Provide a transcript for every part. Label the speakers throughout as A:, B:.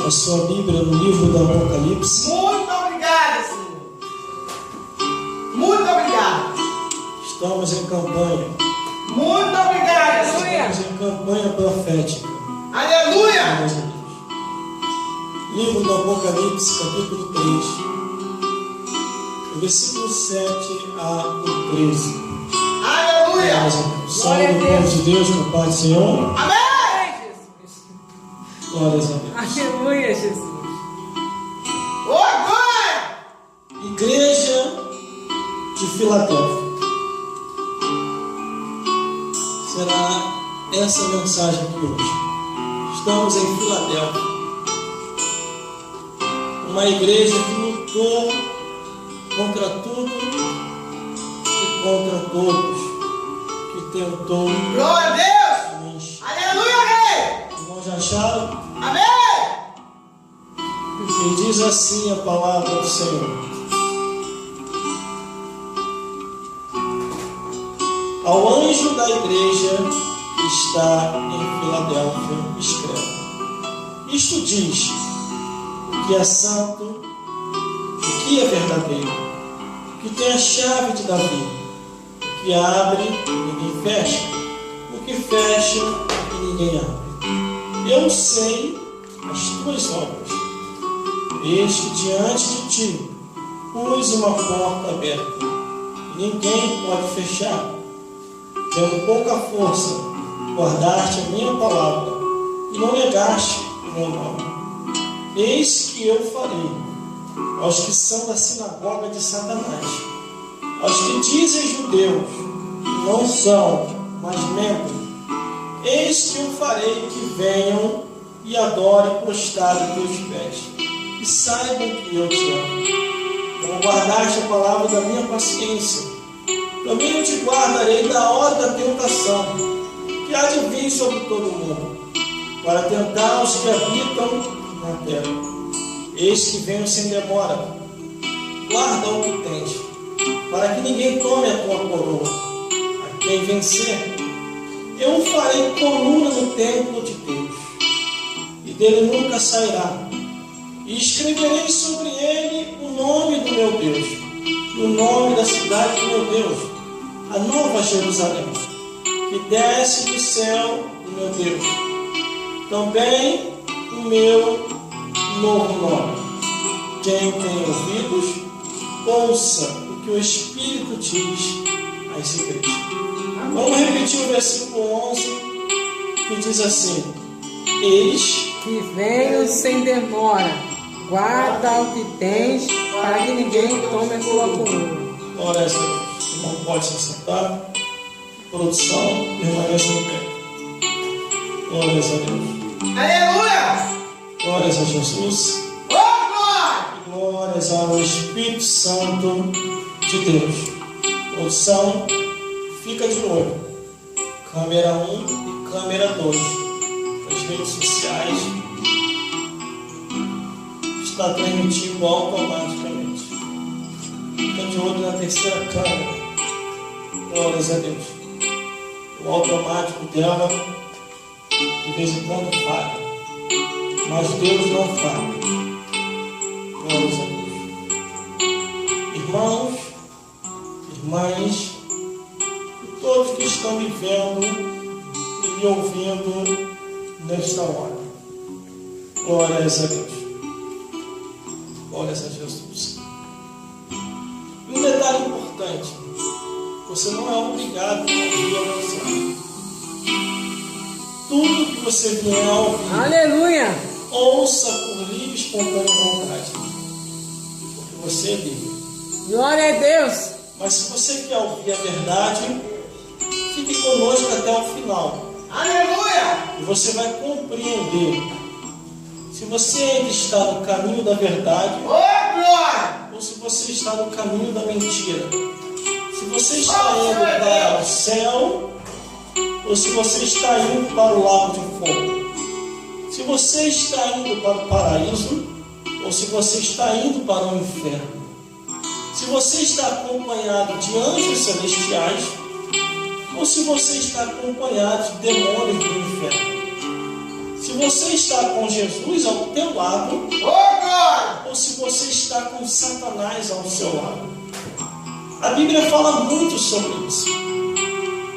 A: a sua Bíblia no livro do Apocalipse.
B: Muito obrigada, Senhor. Muito obrigada.
A: Estamos em campanha.
B: Muito obrigada, Senhor.
A: Estamos em campanha profética.
B: Aleluia.
A: Glórias a Deus. Livro do Apocalipse, capítulo 3, versículo 7 a 13.
B: Aleluia.
A: Glórias a Deus. Salve o povo de Deus com a paz do Senhor.
B: Amém.
A: Glórias a Deus.
C: Aleluia, Jesus.
B: Oh, glória.
A: Igreja de Filadélfia. Será essa a mensagem aqui hoje. Estamos em Filadélfia. Uma igreja que lutou contra tudo e contra todos. Que tentou.
B: Glória a Deus. Aleluia, rei.
A: Irmãos, já acharam?
B: Amém.
A: E diz assim a palavra do Senhor: ao anjo da igreja que está em Filadélfia, escreve: isto diz o que é santo, o que é verdadeiro, o que tem a chave de Davi, o que abre e ninguém fecha, o que fecha e ninguém abre. Eu sei as tuas obras. Eis que diante de ti pus uma porta aberta, e ninguém pode fechar. Tendo pouca força, guardaste a minha palavra e não negaste o meu nome. Eis que eu farei aos que são da sinagoga de Satanás, aos que dizem judeus e não são, mas mentem. Eis que eu farei que venham e adorem prostrado em teus pés, e saibam que eu te amo. Como guardaste a palavra da minha paciência, também eu te guardarei da hora da tentação, que há de vir sobre todo o mundo, para tentar os que habitam na terra. Eis que venho sem demora. Guarda o que tens, para que ninguém tome a tua coroa. A quem vencer, eu farei coluna no templo de Deus, e dele nunca sairá. E escreverei sobre ele o nome do meu Deus, e o nome da cidade do meu Deus, a nova Jerusalém, que desce do céu do meu Deus. Também o meu novo nome. Quem tem ouvidos, ouça o que o Espírito diz às igrejas. Vamos repetir o versículo 11, que diz assim: eis
C: Que venho sem demora, guarda o que tens, para que ninguém tome a tua coroa.
A: Glória a Deus. Não pode se sentar. Produção, permaneça no pé. Glórias a Deus.
B: Aleluia.
A: Glórias a Jesus.
B: Oh, glória.
A: Glórias ao Espírito Santo de Deus. Produção, fica de olho. Câmera 1 e câmera 2. As redes sociais. Está transmitindo automaticamente. Fica de olho na terceira câmera. Glórias a Deus. O automático dela de vez em quando falha, mas Deus não falha. Glórias a Deus. Irmãos, irmãs, e todos que estão me vendo e me ouvindo nesta hora. Glórias a Deus. Glórias a Jesus. Um detalhe importante: você não é obrigado a ouvir a mensagem. Tudo que você vier a ouvir,
C: Aleluia.
A: ouça por livre e espontânea vontade, porque você é livre.
C: Glória a Deus.
A: Mas se você quer ouvir a verdade, fique conosco até o final,
B: Aleluia.
A: e você vai compreender se você ainda está no caminho da verdade
B: Oh, glória.
A: ou se você está no caminho da mentira. Se você está indo para o céu ou se você está indo para o lago de fogo. Se você está indo para o paraíso ou se você está indo para o inferno. Se você está acompanhado de anjos celestiais ou se você está acompanhado de demônios do inferno. se você está com Jesus ao teu lado,
B: Oh, glória.
A: ou se você está com Satanás ao seu lado. A Bíblia fala muito sobre isso.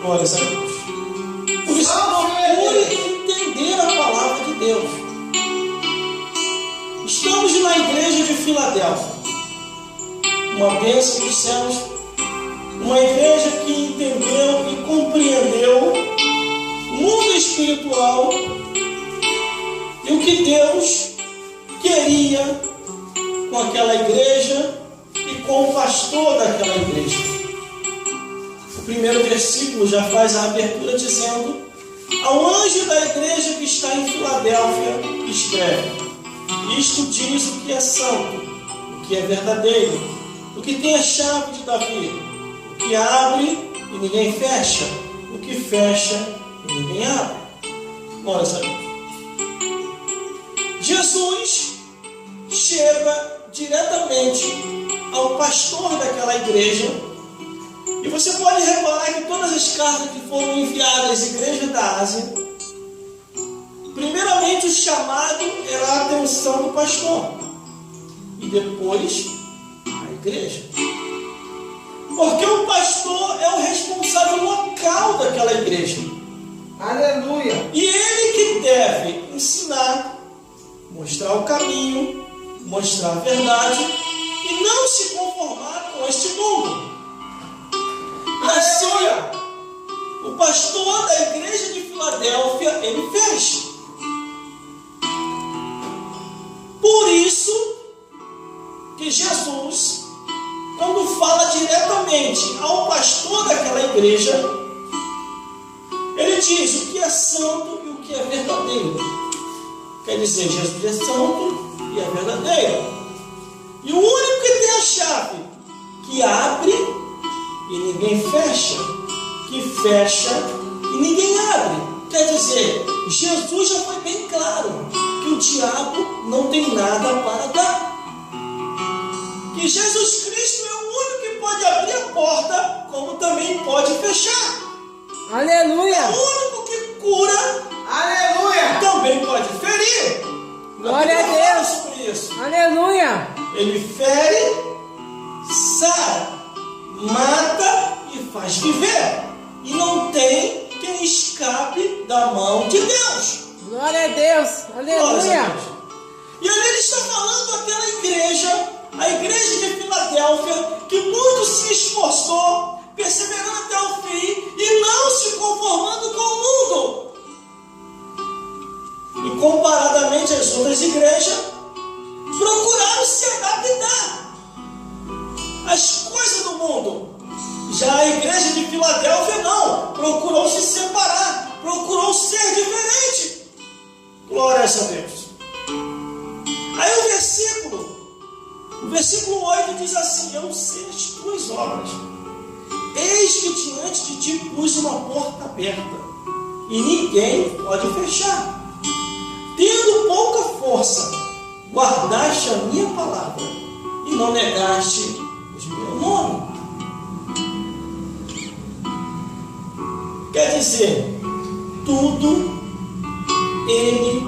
A: Glória a Deus. Por isso, procure entender a palavra de Deus. Estamos na igreja de Filadélfia, uma bênção dos céus, uma igreja que entendeu e compreendeu o mundo espiritual e o que Deus queria com aquela igreja e com o pastor daquela igreja. O primeiro versículo já faz a abertura dizendo: ao anjo da igreja que está em Filadélfia, escreve: isto diz o que é santo, o que é verdadeiro, o que tem a chave de Davi, o que abre e ninguém fecha, o que fecha e ninguém abre. Glória a Deus. Jesus chega diretamente ao pastor daquela igreja, e você pode reparar que todas as cartas que foram enviadas às igrejas da Ásia, primeiramente o chamado era a atenção do pastor, e depois a igreja. Porque o pastor é o responsável local daquela igreja.
B: Aleluia.
A: E ele que deve ensinar, mostrar o caminho, mostrar a verdade e não se conformar com este mundo. Assim, o pastor da igreja de Filadélfia, ele fez. Por isso que Jesus, quando fala diretamente ao pastor daquela igreja, ele diz o que é santo e o que é verdadeiro. Quer dizer, Jesus é santo e é verdadeiro. E o único que tem a chave, que abre e ninguém fecha, que fecha e ninguém abre. Quer dizer, Jesus já foi bem claro que o diabo não tem nada para dar. Que Jesus Cristo é o único que pode abrir a porta, como também pode fechar.
C: Aleluia.
A: É o único que cura,
B: Aleluia.
A: também pode ferir.
C: Glória a
A: Bíblia
C: Deus.
A: fala sobre isso.
C: Aleluia.
A: Ele fere, sara, mata e faz viver. E não tem quem escape da mão de Deus.
C: Glória a Deus.
A: Glória a
C: Aleluia.
A: Deus. E ali ele está falando daquela igreja, a igreja de Filadélfia, que muito se esforçou, perseverando até o fim e não se conformando com o mundo. E comparadamente às outras igrejas, procuraram se adaptar às coisas do mundo. Já a igreja de Filadélfia não, procurou se separar, procurou ser diferente. Glória a Deus. Aí o versículo 8 diz assim: eu sei as tuas obras, eis que diante de ti pus uma porta aberta, e ninguém pode fechar. Tendo pouca força, guardaste a minha palavra, e não negaste o meu nome. Quer dizer, tudo ele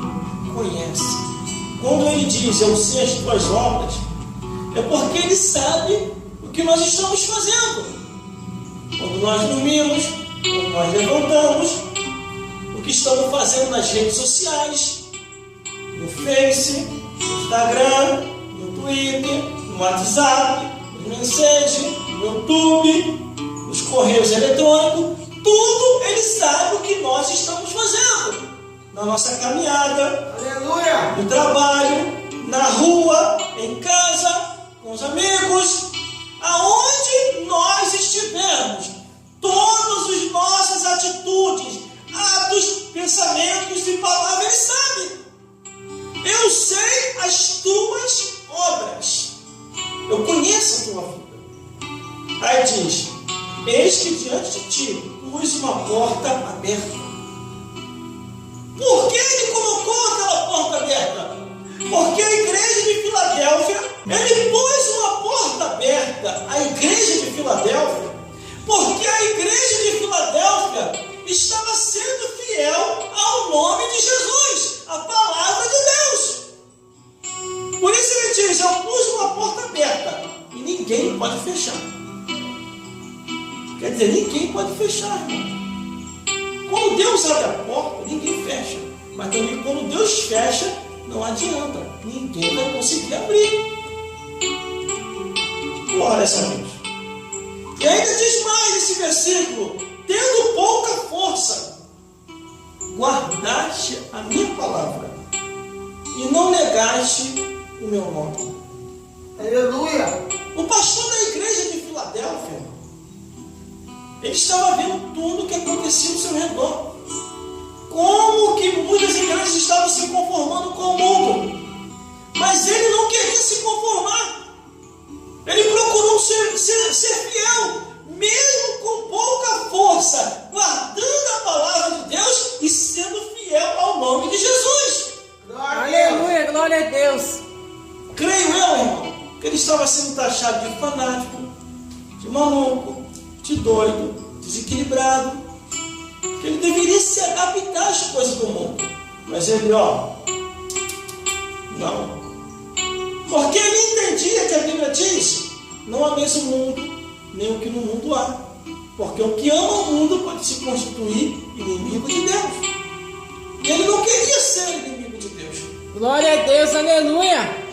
A: conhece. Quando ele diz, eu sei as tuas obras, é porque ele sabe o que nós estamos fazendo. Quando nós dormimos, quando nós levantamos, o que estamos fazendo nas redes sociais, no Face, no Instagram, no Twitter, no WhatsApp, no Message, no YouTube, nos correios eletrônicos, tudo ele sabe o que nós estamos fazendo. Na nossa caminhada,
B: Aleluia.
A: no trabalho, na rua, em casa, com os amigos, aonde nós estivermos, todas as nossas atitudes, atos, pensamentos e palavras, ele sabe. Eu sei as tuas obras, eu conheço a tua vida. Aí diz, eis que diante de ti pus uma porta aberta. Por que ele colocou aquela porta aberta? Porque a igreja de Filadélfia, ele pôs uma porta aberta, a igreja de Filadélfia, porque a igreja de Filadélfia estava sendo fiel ao nome de Jesus, a Por isso ele diz: eu pus uma porta aberta e ninguém pode fechar. Quer dizer, ninguém pode fechar, irmão. Quando Deus abre a porta, ninguém fecha. Mas também quando Deus fecha, não adianta. Ninguém vai conseguir abrir. Glória a Deus. E ainda diz mais esse versículo: tendo pouca força, guardaste a minha palavra e não negaste o meu nome.
B: Aleluia.
A: O pastor da igreja de Filadélfia, ele estava vendo tudo o que acontecia ao seu redor. Como que muitas igrejas estavam se conformando com o mundo. Mas ele não queria se conformar. Ele procurou ser fiel, mesmo com pouca força, guardando a palavra de Deus e sendo fiel ao nome de Jesus.
C: Aleluia, glória a Deus.
A: Creio eu, irmão, que ele estava sendo taxado de fanático, de maluco, de doido, desequilibrado, que ele deveria se adaptar às coisas do mundo. Mas ele, não. Porque ele entendia que a Bíblia diz: não há mesmo mundo, nem o que no mundo há. Porque o que ama o mundo pode se constituir inimigo de Deus. E ele não queria ser inimigo de Deus.
C: Glória a Deus, aleluia.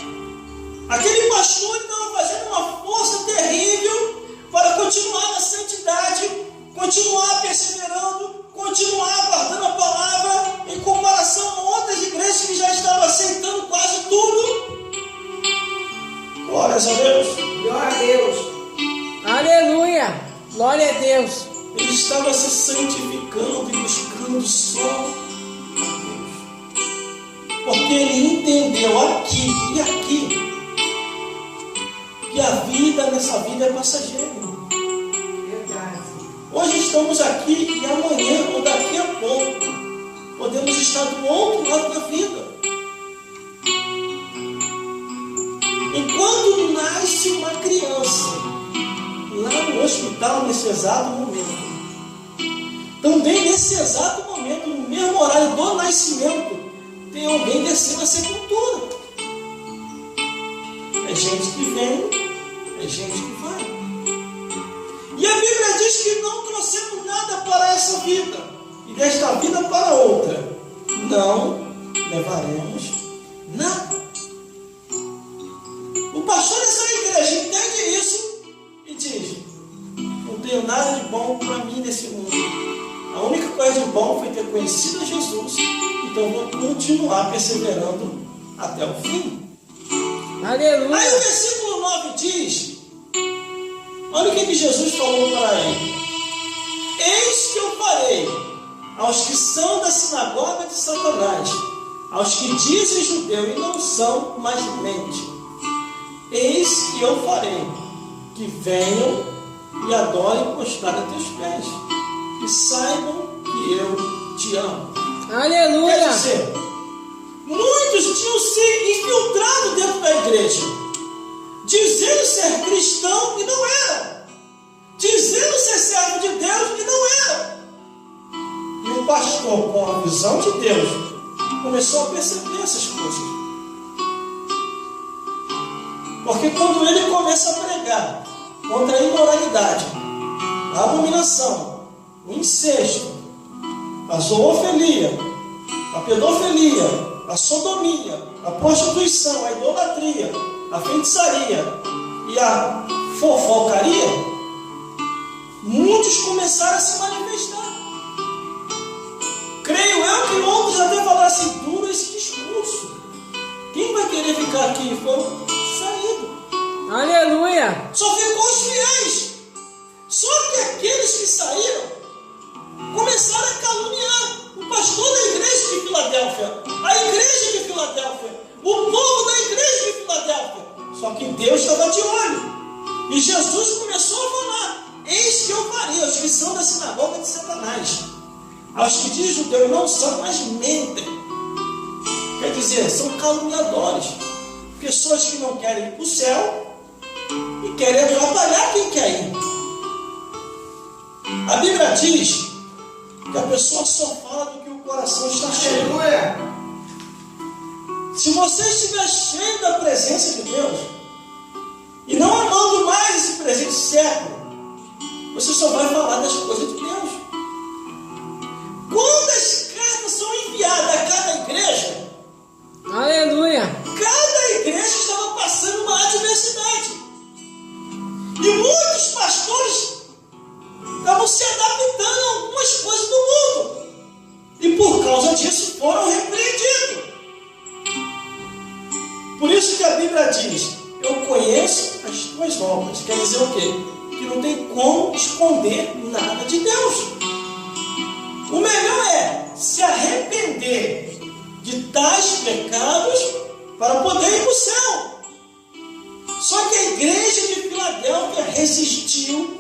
A: Aquele pastor estava fazendo uma força terrível para continuar na santidade, continuar perseverando, continuar guardando a palavra, em comparação a outras igrejas que já estavam aceitando quase tudo. Glórias a Deus.
B: Glória a Deus.
C: Aleluia, glória a Deus.
A: Ele estava se santificando e buscando só a Deus. Porque ele entendeu aqui e aqui que a vida, nessa vida, é passageira.
B: Verdade.
A: Hoje estamos aqui e amanhã ou daqui a pouco podemos estar do outro lado da vida. Enquanto nasce uma criança lá no hospital, nesse exato momento, também nesse exato momento, no mesmo horário do nascimento, tem alguém descendo a sepultura. É gente que vem, é gente que vai. E a Bíblia diz que não trouxemos nada para essa vida, e desta vida para outra não levaremos nada. O pastor dessa igreja entende isso e diz: não tenho nada de bom para mim nesse mundo. A única coisa de bom foi ter conhecido Jesus, então vou continuar perseverando até o fim.
C: Aleluia.
A: Aí o versículo 9 diz: olha o que Jesus falou para ele: eis que eu farei aos que são da sinagoga de Satanás, aos que dizem judeu e não são, mas mente. Eis que eu farei que venham e adorem prostrado a teus pés, e saibam que eu te amo.
C: Aleluia.
A: Quer dizer, muitos tinham se infiltrado dentro da igreja, dizendo ser cristão e não eram, dizendo ser servo de Deus e não eram. E o pastor, com a visão de Deus, começou a perceber essas coisas. Porque quando ele começa a pregar contra a imoralidade, a abominação, o incesto, a zoofilia, a pedofilia, a sodomia, a prostituição, a idolatria, a feitiçaria e a fofocaria, muitos começaram a se manifestar. Creio eu que outros até falaram assim: duro esse discurso. Quem vai querer ficar aqui? Foram saídos.
C: Aleluia.
A: Só ficou os fiéis. Só que aqueles que saíram começaram a caluniar o pastor da igreja de Filadélfia, a igreja de Filadélfia, o povo da igreja de Filadélfia. Só que Deus estava de olho. E Jesus começou a falar: eis que eu farei aos que são da sinagoga de Satanás, aos que dizem judeu não são, mas mentem. Quer dizer, são caluniadores, pessoas que não querem ir para o céu e querem atrapalhar quem quer ir. A Bíblia diz que a pessoa só fala do que o coração está cheio.
B: Aleluia.
A: Se você estiver cheio da presença você só vai falar das coisas de Deus. Quando as cartas são enviadas a cada igreja,
C: Aleluia.
A: cada igreja estava passando uma adversidade. E muitos pastores estavam se adaptando a algumas coisas do mundo. E por causa disso foram repreendidos. Por isso que a Bíblia diz, eu conheço as tuas obras. Quer dizer o quê? Que não tem como esconder nada de Deus. O melhor é se arrepender de tais pecados para poder ir para o céu. Só que a igreja de Filadélfia resistiu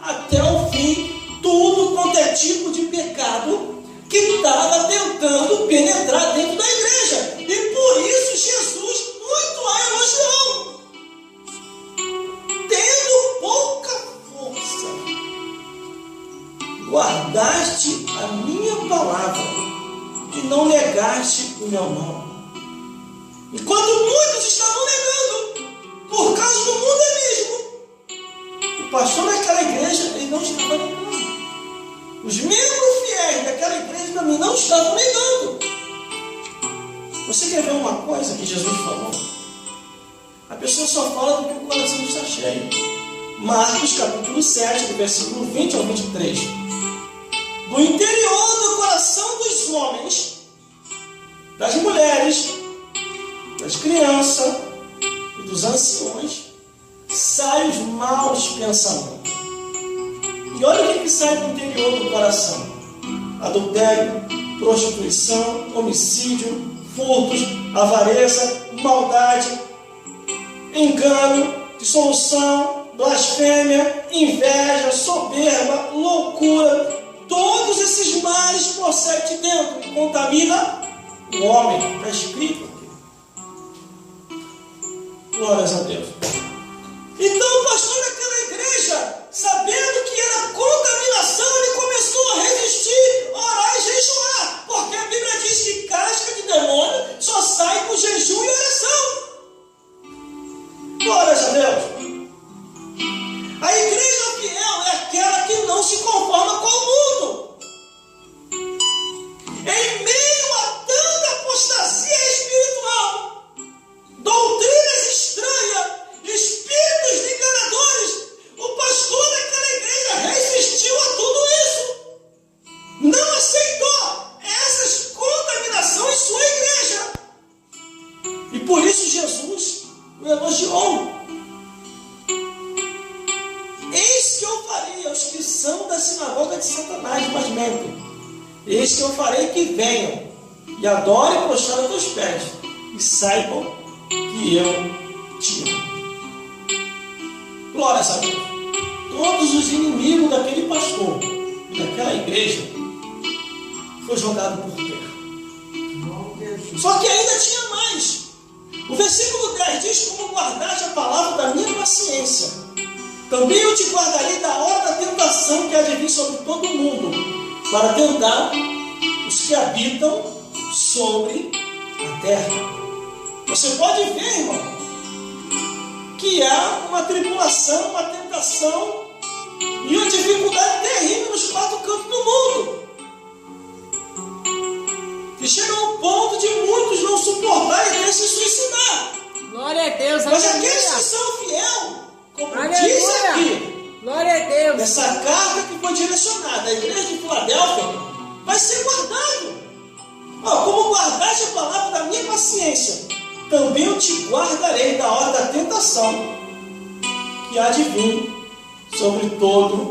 A: até o fim, tudo quanto é tipo de pecado que estava tentando penetrar dentro da igreja. E por isso Jesus muito a elogiou. Tendo pouca força, guardaste a minha palavra e não negaste o meu nome. Enquanto muitos estavam negando, por causa do mundanismo, o pastor daquela igreja ele não estava negando. Os membros fiéis daquela igreja também não estavam negando. Você quer ver uma coisa que Jesus falou? A pessoa só fala do que o coração está cheio. Marcos capítulo 7, do versículo 20 ao 23. Do interior do coração dos homens, das mulheres, das crianças e dos anciões, saem os maus pensamentos. E olha o que sai do interior do coração: adultério, prostituição, homicídio, furtos, avareza, maldade, engano, dissolução, blasfêmia, inveja, soberba, loucura. Todos esses males procedem de dentro e contamina o homem. Está escrito aqui. Glórias a Deus. Então o pastor daquela igreja, sabendo que era contaminação, ele começou a resistir, orar e jejuar. Porque a Bíblia diz que casca de demônio só sai com jejum e oração. Glórias a Deus. A igreja fiel é aquela que não se conforma com o mundo. Em meio a tanta apostasia espiritual, doutrinas estranhas, espíritos enganadores, o pastor daquela igreja resistiu a tudo isso. Não aceitou essas contaminações em sua igreja. E por isso Jesus o elogiou. Eis que eu farei aos que são da sinagoga de Satanás, mas mentem. Eis que eu farei que venham e adorem prostrado aos teus pés e saibam que eu te amo. Glórias a Deus. Todos os inimigos daquele pastor, daquela igreja, foi jogado por terra. Só que ainda tinha mais. O versículo 10 diz: como guardaste a palavra da minha paciência, também eu te guardarei da hora da tentação que há de vir sobre todo o mundo, para tentar os que habitam sobre a terra. Você pode ver, irmão, que há uma tribulação, uma tentação e uma dificuldade terrível nos quatro cantos do mundo. Que chega ao ponto de muitos não suportarem e até se suicidar.
C: Glória a Deus.
A: Mas
C: Aleluia.
A: aqueles que são fiel, como
C: Aleluia.
A: diz aqui,
C: Glória a Deus.
A: essa carta que foi direcionada à igreja de Filadélfia, vai ser guardado. Como guardaste a palavra da minha paciência, também eu te guardarei da hora da tentação que há de vir sobre todo